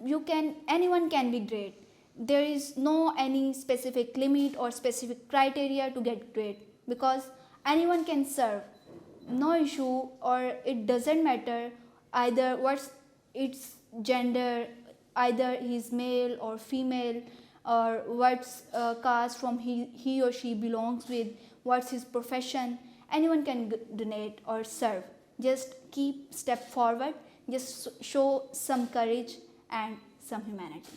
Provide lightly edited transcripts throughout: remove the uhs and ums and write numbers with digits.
anyone can be great. There is no any specific limit or specific criteria to get great, because anyone can serve, no issue, or it doesn't matter either what's its gender, either he's male or female, or what's caste from he or she belongs with, what's his profession. Anyone can donate or serve. Just keep step forward, just show some courage and some humanity.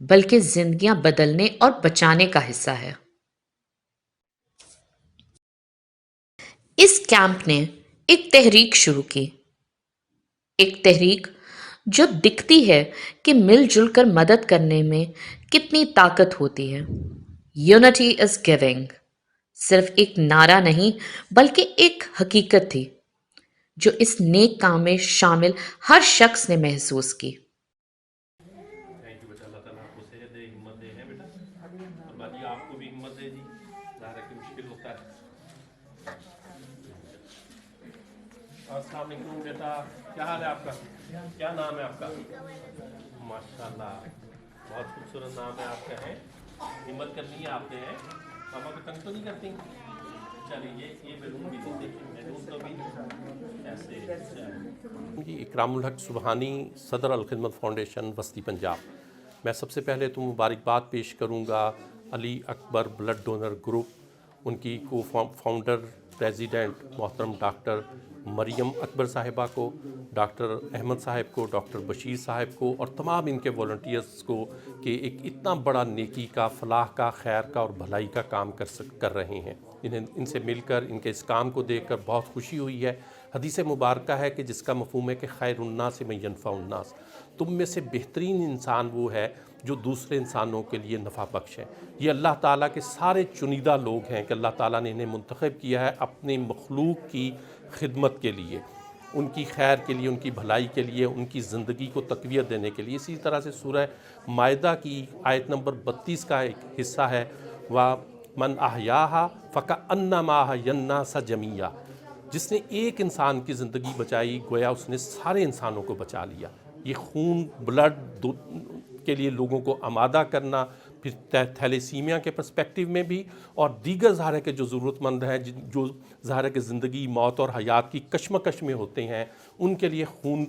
بلکہ زندگیاں بدلنے اور بچانے کا حصہ ہے۔ اس camp نے ایک تحریک شروع کی، ایک تحریک جو دکھتی ہے کہ مل جل کر مدد کرنے میں کتنی طاقت ہوتی ہے۔ یونٹی از گیونگ صرف ایک نعرہ نہیں بلکہ ایک حقیقت تھی جو اس نیک کام میں شامل ہر شخص نے محسوس کی۔ تھینک یو بیٹا، اللہ تعالیٰ آپ کو صحت دے، ہمت دے ہیں بیٹا، اللہ جی آپ کو بھی ہمت دے جی، ظاہر ہے کہ مشکل ہوتا ہے۔ السلام علیکم بیٹا، کیا حال ہے آپ کا؟ کیا نام ہے آپ کا؟ ماشاء اللہ بہت خوبصورت نام ہے آپ کا ہے، ہمت کرنی ہے آپ نے ہے، ماما کو تنگ تو نہیں کرتی؟ چلیے یہ بیلون بھی دیتے ہیں، بیلون تو بھی ایسے جی۔ اکرام الحق سبحانی، صدر الخدمت فاؤنڈیشن وسطی پنجاب۔ میں سب سے پہلے تو مبارکباد پیش کروں گا علی اکبر بلڈ ڈونر گروپ، ان کی کو فاؤنڈر پریزیڈنٹ محترم ڈاکٹر مریم اکبر صاحبہ کو، ڈاکٹر احمد صاحب کو، ڈاکٹر بشیر صاحب کو اور تمام ان کے والنٹیئرز کو کہ ایک اتنا بڑا نیکی کا، فلاح کا، خیر کا اور بھلائی کا کام کر رہے ہیں۔ ان سے مل کر، ان کے اس کام کو دیکھ کر بہت خوشی ہوئی ہے۔ حدیث مبارکہ ہے کہ جس کا مفہوم ہے کہ خیر الناس من ینفع الناس، تم میں سے بہترین انسان وہ ہے جو دوسرے انسانوں کے لیے نفع بخش ہے۔ یہ اللہ تعالیٰ کے سارے چنیدہ لوگ ہیں کہ اللہ تعالیٰ نے انہیں منتخب کیا ہے اپنے مخلوق کی خدمت کے لیے، ان کی خیر کے لیے، ان کی بھلائی کے لیے، ان کی زندگی کو تقویت دینے کے لیے۔ اسی طرح سے سورہ مائدہ کی آیت نمبر 32 کا ایک حصہ ہے، وَمَنْ أَحْيَاهَا فَكَأَنَّمَا أَحْيَا النَّاسَ جَمِيعًا، جس نے ایک انسان کی زندگی بچائی گویا اس نے سارے انسانوں کو بچا لیا۔ یہ خون، بلڈ کے لیے لوگوں کو آمادہ کرنا، پھر تھیلیسیمیا کے پرسپیکٹیو میں بھی، اور دیگر ظاہر ہے کہ جو ضرورت مند ہیں، جو ظاہر ہے کہ زندگی، موت اور حیات کی کشمکش میں ہوتے ہیں، ان کے لیے خون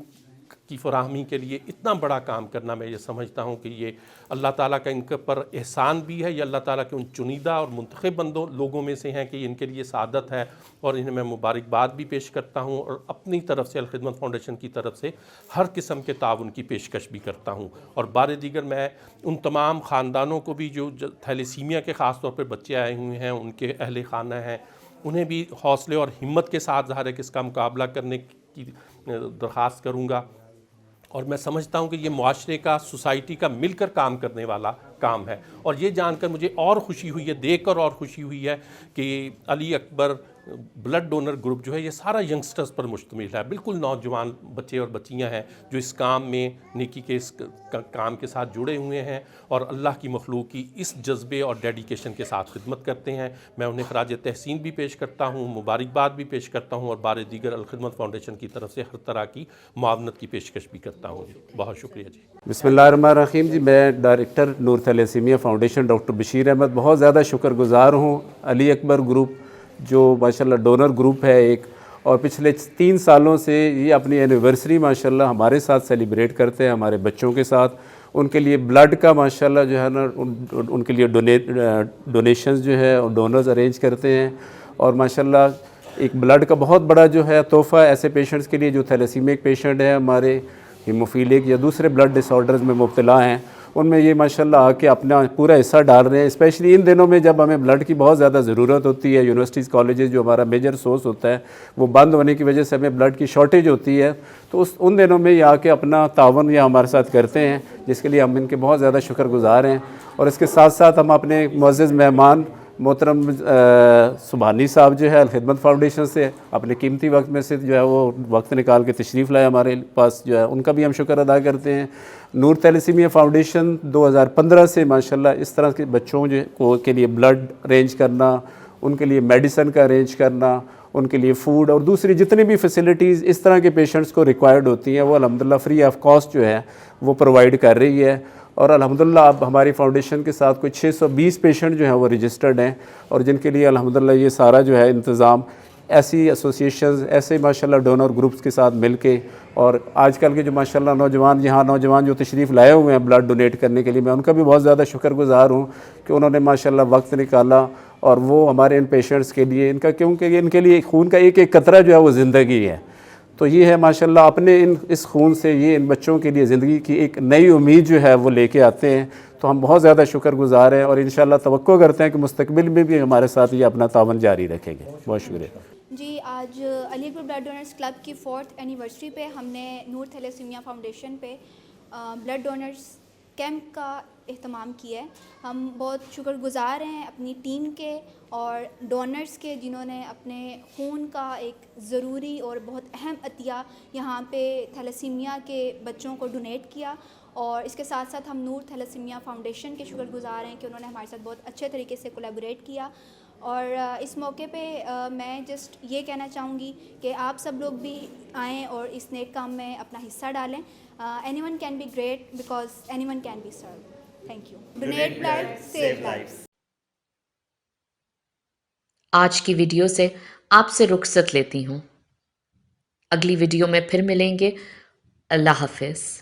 کی فراہمی کے لیے اتنا بڑا کام کرنا، میں یہ سمجھتا ہوں کہ یہ اللہ تعالیٰ کا ان کے پر احسان بھی ہے۔ یہ اللہ تعالیٰ کے ان چنیدہ اور منتخب لوگوں میں سے ہیں کہ ان کے لیے سعادت ہے، اور انہیں میں مبارکباد بھی پیش کرتا ہوں، اور اپنی طرف سے الخدمت فاؤنڈیشن کی طرف سے ہر قسم کے تعاون کی پیشکش بھی کرتا ہوں۔ اور بار دیگر میں ان تمام خاندانوں کو بھی جو تھیلیسیمیا کے خاص طور پر بچے آئے ہوئے ہیں، ان کے اہل خانہ ہیں، انہیں بھی حوصلے اور ہمت کے ساتھ ظاہر ہے کہ اس کا مقابلہ کرنے کی درخواست کروں گا۔ اور میں سمجھتا ہوں کہ یہ معاشرے کا، سوسائٹی کا مل کر کام کرنے والا کام ہے، اور یہ جان کر مجھے اور خوشی ہوئی ہے، دیکھ کر اور خوشی ہوئی ہے کہ علی اکبر بلڈ ڈونر گروپ جو ہے یہ سارا ینگسٹرز پر مشتمل ہے، بالکل نوجوان بچے اور بچیاں ہیں جو اس کام میں، نیکی کے اس کام کے ساتھ جڑے ہوئے ہیں اور اللہ کی مخلوق کی اس جذبے اور ڈیڈیکیشن کے ساتھ خدمت کرتے ہیں۔ میں انہیں خراج تحسین بھی پیش کرتا ہوں، مبارکباد بھی پیش کرتا ہوں، اور بار دیگر الخدمت فاؤنڈیشن کی طرف سے ہر طرح کی معاونت کی پیشکش بھی کرتا ہوں۔ بہت شکریہ جی۔ بسم اللہ الرحمن الرحیم۔ جی میں director Noor thalassemia foundation doctor Bashir Ahmed بہت زیادہ شکر گزار ہوں علی اکبر گروپ جو ماشاءاللہ ڈونر گروپ ہے ایک، اور پچھلے 3 سالوں سے یہ اپنی اینیورسری ماشاءاللہ ہمارے ساتھ سیلیبریٹ کرتے ہیں، ہمارے بچوں کے ساتھ۔ ان کے لیے بلڈ کا ماشاءاللہ جو ہے نا ان کے لیے ڈونیشنز جو ہے ڈونرز ارینج کرتے ہیں، اور ماشاءاللہ ایک بلڈ کا بہت بڑا جو ہے تحفہ ایسے پیشنٹس کے لیے جو تھیلیسیمک پیشنٹ ہیں، ہمارے ہیموفیلک یا دوسرے بلڈ ڈس آرڈرز میں مبتلا ہیں، ان میں یہ ماشاءاللہ آ کے اپنا پورا حصہ ڈال رہے ہیں، اسپیشلی ان دنوں میں جب ہمیں بلڈ کی بہت زیادہ ضرورت ہوتی ہے۔ یونیورسٹیز، کالجز جو ہمارا میجر سورس ہوتا ہے وہ بند ہونے کی وجہ سے ہمیں بلڈ کی شارٹیج ہوتی ہے، تو ان دنوں میں یہ آ کے اپنا تعاون یہ ہمارے ساتھ کرتے ہیں، جس کے لیے ہم ان کے بہت زیادہ شکر گزار ہیں۔ اور اس کے ساتھ ساتھ ہم اپنے معزز مہمان محترم سبحانی صاحب جو ہے الخدمت فاؤنڈیشن سے اپنے قیمتی وقت میں سے جو ہے وہ وقت نکال کے تشریف لائے ہمارے پاس، جو ہے ان کا بھی ہم شکر ادا کرتے ہیں۔ نور تھیلیسیمیا فاؤنڈیشن 2015 سے ماشاءاللہ اس طرح کے بچوں کے لیے بلڈ ارینج کرنا، ان کے لیے میڈیسن کا ارینج کرنا، ان کے لیے فوڈ اور دوسری جتنی بھی فیسلٹیز اس طرح کے پیشنٹس کو ریکوائرڈ ہوتی ہیں وہ الحمدللہ فری آف کاسٹ جو ہے وہ پرووائڈ کر رہی ہے۔ اور الحمدللہ اب ہماری فاؤنڈیشن کے ساتھ کوئی 620 پیشنٹ جو ہیں وہ رجسٹرڈ ہیں، اور جن کے لیے الحمدللہ یہ سارا جو ہے انتظام ایسی ایسوسیشنز، ایسے ماشاءاللہ ڈونر گروپس کے ساتھ مل کے، اور آج کل کے جو ماشاءاللہ نوجوان جو تشریف لائے ہوئے ہیں بلڈ ڈونیٹ کرنے کے لیے، میں ان کا بھی بہت زیادہ شکر گزار ہوں کہ انہوں نے ماشاءاللہ وقت نکالا، اور وہ ہمارے ان پیشنٹس کے لیے کیونکہ ان کے لیے خون کا ایک ایک قطرہ جو ہے وہ زندگی ہے، تو یہ ہے ماشاءاللہ اپنے اس خون سے یہ ان بچوں کے لیے زندگی کی ایک نئی امید جو ہے وہ لے کے آتے ہیں۔ تو تو ہم بہت زیادہ شکر گزار ہیں اور انشاءاللہ توقع کرتے ہیں کہ مستقبل میں بھی ہمارے ساتھ یہ اپنا تعاون جاری رکھیں گے. بہت شکریہ. جی آج علی اکبر بلڈ ڈونرز کلب کی 4th اینیورسری پہ ہم نے نور تھیلیسیمیا فاؤنڈیشن پہ بلڈ ڈونرز کیمپ کا اہتمام کیا ہے. ہم بہت شکر گزار ہیں اپنی ٹیم کے اور ڈونرز کے جنہوں نے اپنے خون کا ایک ضروری اور بہت اہم عطیہ یہاں پہ تھیلیسیمیا کے بچوں کو ڈونیٹ کیا. اور اس کے ساتھ ساتھ ہم نور تھیلیسیمیا فاؤنڈیشن کے شکر گزار ہیں کہ انہوں نے ہمارے ساتھ بہت اچھے طریقے سے کولیبوریٹ کیا. اور اس موقع پہ میں جسٹ یہ کہنا چاہوں گی کہ آپ سب لوگ بھی آئیں اور اس نیک کام میں اپنا حصہ ڈالیں. Anyone can be great because anyone can be serve. Thank you. Donate blood save lives. آج کی ویڈیو سے آپ سے رخصت لیتی ہوں. اگلی ویڈیو میں پھر ملیں گے. اللہ حافظ.